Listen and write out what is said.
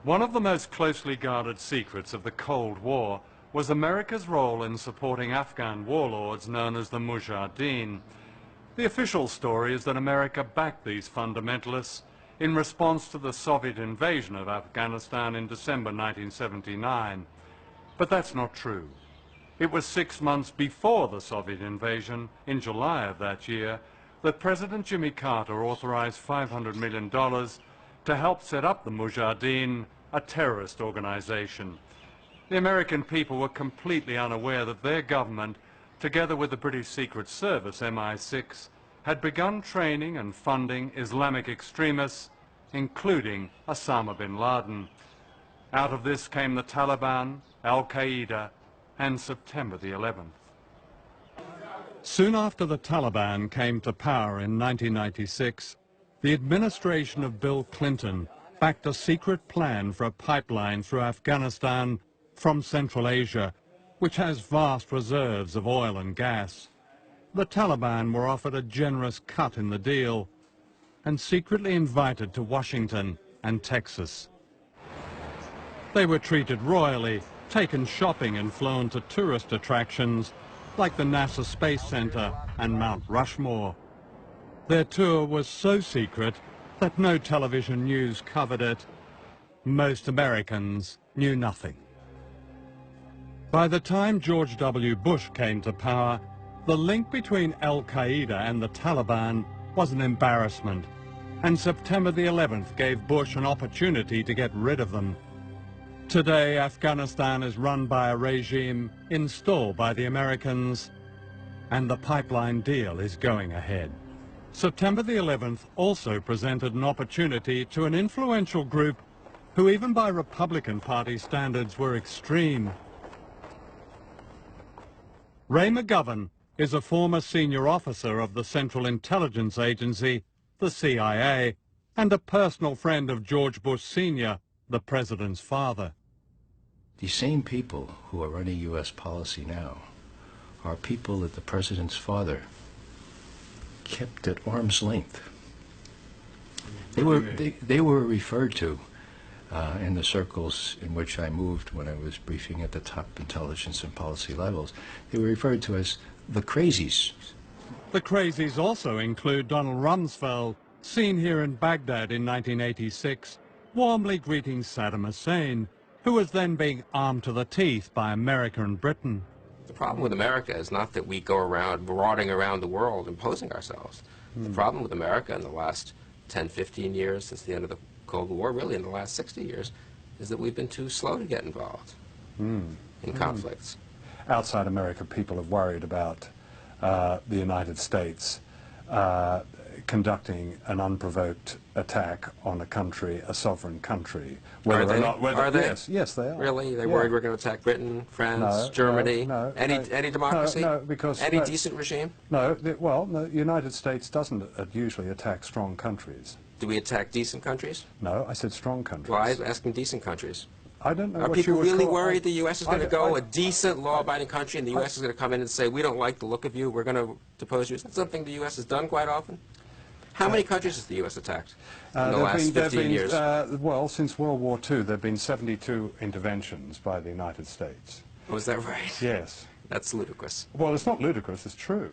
One of the most closely guarded secrets of the Cold War was America's role in supporting Afghan warlords known as the Mujahideen. The official story is that America backed these fundamentalists in response to the Soviet invasion of Afghanistan in December 1979. But that's not true. It was 6 months before the Soviet invasion, in July of that year, that President Jimmy Carter authorized $500 million to help set up the Mujahideen, a terrorist organization. The American people were completely unaware that their government, together with the British Secret Service, MI6, had begun training and funding Islamic extremists, including Osama bin Laden. Out of this came the Taliban, Al-Qaeda, and September the 11th. Soon after the Taliban came to power in 1996, the administration of Bill Clinton backed a secret plan for a pipeline through Afghanistan from Central Asia, which has vast reserves of oil and gas. The Taliban were offered a generous cut in the deal and secretly invited to Washington and Texas. They were treated royally, taken shopping and flown to tourist attractions like the NASA Space Center and Mount Rushmore. Their tour was so secret that no television news covered it. Most Americans knew nothing. By the time George W. Bush came to power, the link between Al-Qaeda and the Taliban was an embarrassment, and September the 11th gave Bush an opportunity to get rid of them. Today, Afghanistan is run by a regime installed by the Americans, and the pipeline deal is going ahead. September the 11th also presented an opportunity to an influential group who, even by Republican Party standards, were extreme. Ray McGovern is a former senior officer of the Central Intelligence Agency, the CIA, and a personal friend of George Bush Sr., the president's father. The same people who are running U.S. policy now are people that the president's father kept at arm's length. They were referred to in the circles in which I moved when I was briefing at the top intelligence and policy levels. They were referred to as the crazies. The crazies also include Donald Rumsfeld, seen here in Baghdad in 1986, warmly greeting Saddam Hussein, who was then being armed to the teeth by America and Britain. The problem with America is not that we go around marauding around the world imposing ourselves. The problem with America in the last 10, 15 years since the end of the Cold War, really in the last 60 years, is that we've been too slow to get involved in conflicts. Outside America, people have worried about the United States conducting an unprovoked attack on a country, a sovereign country. Are they? Are they? Yes, they are. Really? They're worried we're going to attack Britain, France, Germany? Any democracy? No, because... Any decent regime? No, well, the United States doesn't usually attack strong countries. Do we attack decent countries? No, I said strong countries. Well, I was asking decent countries. I don't know Are what people you would really call, worried the U.S. is going to go, a decent, law-abiding country, and the U.S. is going to come in and say, we don't like the look of you, we're going to depose you? Is that something the U.S. has done quite often? How many countries has the U.S. attacked in the last 15 years? Well, since World War II, there have been 72 interventions by the United States. Oh, is that right? Yes. That's ludicrous. Well, it's not ludicrous, it's true.